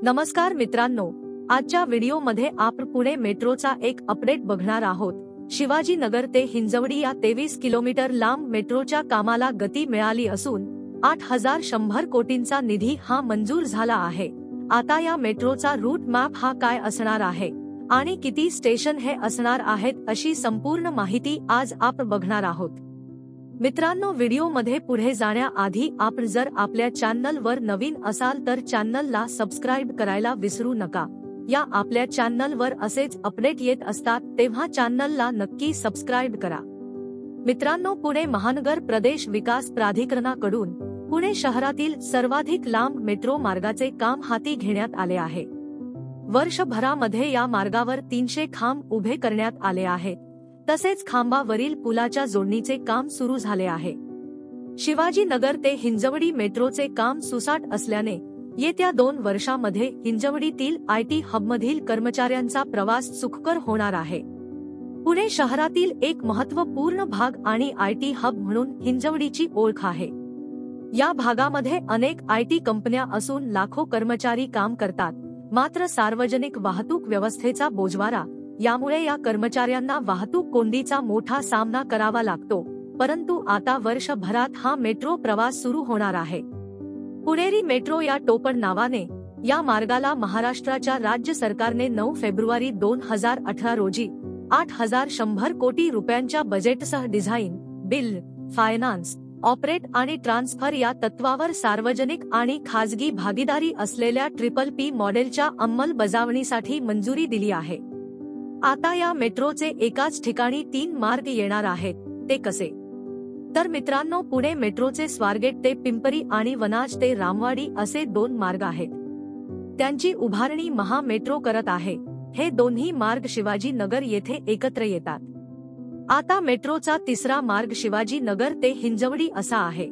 नमस्कार मित्रांनो, आजच्या व्हिडिओमध्ये आपण पुणे मेट्रोचा एक अपडेट बघणार आहोत। शिवाजीनगर ते हिंजवडी या 23 किलोमीटर लांब मेट्रोच्या कामाला गती मिळाली असून 8100 कोटींचा निधी हा मंजूर झाला आहे। आता या मेट्रोचा रूट मॅप हा काय असणार आहे आणि किती स्टेशन हे असणार आहेत अशी संपूर्ण माहिती आज आपण बघणार आहोत। मित्रांनो, व्हिडिओमध्ये पुढे जाण्याआधी आपण जर आपल्या चॅनलवर नवीन असाल तर चॅनलला सबस्क्राइब करायला विसरू नका। या आपल्या चॅनलवर असेच अपडेट येत असतात, तेव्हा चॅनलला नक्की सबस्क्राइब करा। मित्रांनो, पुणे महानगर प्रदेश विकास प्राधिकरणाकडून पुणे शहरातील सर्वाधिक लांब मेट्रो मार्गाचे काम हाती घेण्यात आले आहे। वर्षभरामध्ये या मार्गावर 300 खांब उभे करण्यात आले आहेत, तसेच खांबावरील पुलाच्या जोडणीचे काम सुरू झाले आहे। शिवाजीनगर ते हिंजवडी मेट्रोचे काम सुसाट असल्याने येत्या 2 वर्षांमध्ये हिंजवडीतील IT हबमधील कर्मचाऱ्यांचा प्रवास सुखकर होणार आहे। पुणे शहरातील एक महत्त्वपूर्ण भाग आणि IT हब म्हणून हिंजवडीची ओळख आहे। या भागामध्ये अनेक IT कंपन्या असून लाखो कर्मचारी काम करतात, मात्र सार्वजनिक वाहतूक व्यवस्थेचा बोजवारा यामुळे या कर्मचाऱ्यांना वाहतूक कोंडीचा मोठा सामना करावा लागतो। परंतु आता वर्षभरात हा मेट्रो प्रवास सुरू होणार आहे। पुणेरी मेट्रो या टोपण नावाने या मार्गाला महाराष्ट्राच्या राज्य सरकारने 9 फेब्रुवारी 2018 रोजी 8100 कोटी रुपयांच्या बजेटसह डिझाईन, बिल्ड, फायनान्स, ऑपरेट आणि ट्रान्सफर या तत्वावर सार्वजनिक आणि खाजगी भागीदारी असलेल्या PPP मॉडेलच्या अंमलबजावणीसाठी मंजुरी दिली आहे। आता या मेट्रोचे एकाच ठिकाणी 3 मार्ग येणार आहेत, ते कसे? तर मित्रांनो, पुणे मेट्रोचे स्वारगेट ते पिंपरी आणि वनाज ते रामवाडी असे 2 मार्ग आहेत। त्यांची उभारणी महा मेट्रो करत आहे। हे दोन्ही मार्ग शिवाजीनगर येथे एकत्र येतात। आता मेट्रोचा तिसरा मार्ग शिवाजीनगर ते हिंजवडी असा आहे।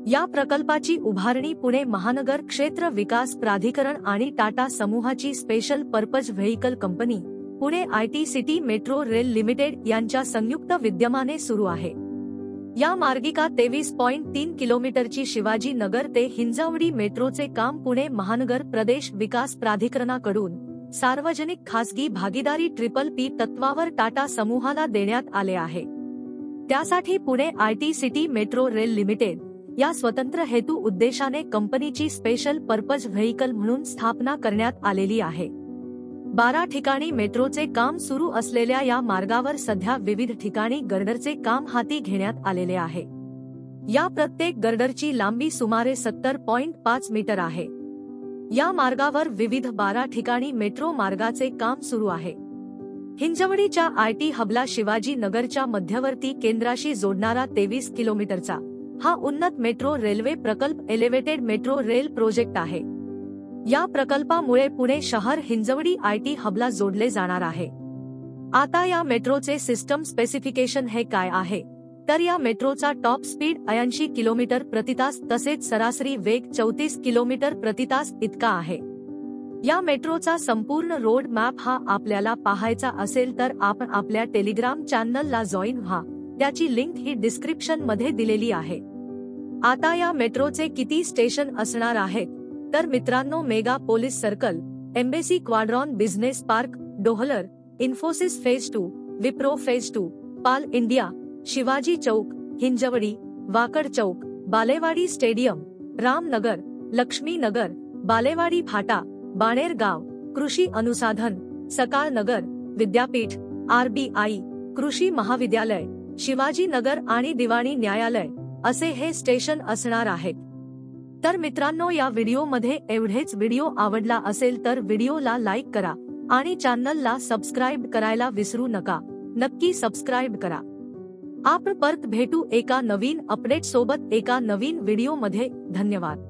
या प्रकल्पाची उभारणी पुणे महानगर क्षेत्र विकास प्राधिकरण आणि टाटा समूहाची special purpose vehicle company Pune IT city metro rail limited यांच्या संयुक्त विद्यमाने सुरू आहे। या मार्गिका 23.3 किलोमीटरची शिवाजीनगर ते हिंजवडी मेट्रोचे काम पुणे महानगर प्रदेश विकास प्राधिकरणाकडून सार्वजनिक खासगी भागीदारी PPP तत्वावर टाटा समूहाला देण्यात आले आहे। त्यासाठी Pune IT city metro rail limited या स्वतंत्र हेतू उद्देशाने कंपनीची स्पेशल पर्पज व्हेइकल म्हणून स्थापना करण्यात आलेली आहे। 12 ठिकाणी मेट्रोचे काम सुरू असलेल्या या मार्गावर सध्या विविध ठिकाणी गर्डरचे काम हाती घेण्यात आलेले आहे। या प्रत्येक गर्डरची लांबी सुमारे 70.5 मीटर आहे। या मार्गावर विविध 12 ठिकाणी मेट्रो मार्गाचे काम सुरू आहे। हिंजवडीच्या IT हबला शिवाजीनगरच्या मध्यवर्ती केंद्राशी जोडणारा 23 किलोमीटरचा हा उन्नत मेट्रो रेल्वे प्रकल्प एलिव्हेटेड मेट्रो रेल प्रोजेक्ट आहे। या प्रकल्पामुळे पुणे शहर हिंजवडी IT हबला जोडले जाणार आहे। आता या मेट्रोचे सिस्टम स्पेसिफिकेशन हे काय आहे? तर या मेट्रोचा टॉप स्पीड 80 किलोमीटर प्रति तास तसेच सरासरी वेग 34 किलोमीटर प्रति तास इतका आहे। या मेट्रोचा संपूर्ण रोड मॅप हा आपल्याला पाहायचा असेल तर आपण आपल्या टेलिग्राम चॅनलला जॉईन व्हा, त्याची लिंक ही डिस्क्रिप्शन मध्ये दिलेली आहे। आता या मेट्रोचे किती स्टेशन असणार आहेत? तर मित्रांनो, Megapolis circle, Embassy Quadron business park, Dohler, Infosys phase 2, Wipro phase 2, Pal India, Shivaji Chowk, Hinjawadi, Wakad Chowk, Balewadi stadium, Ramnagar, Laxmi Nagar, Balewadi Phata, Baner Gaon, कृषी अनुसाधन, सकाळ नगर, विद्यापीठ, RBI, कृषी महाविद्यालय, शिवाजी नगर आणि दिवाणी न्यायालय असे हे स्टेशन असणार आहेत। तर मित्रांनो, या व्हिडिओमध्ये एवढेच। व्हिडिओ आवडला असेल तर व्हिडिओला लाईक करा आणि चॅनलला सबस्क्राइब करायला विसरू नका। नक्की सबस्क्राइब करा। आपण परत भेटू एका नवीन अपडेट सोबत एका नवीन व्हिडिओमध्ये। धन्यवाद।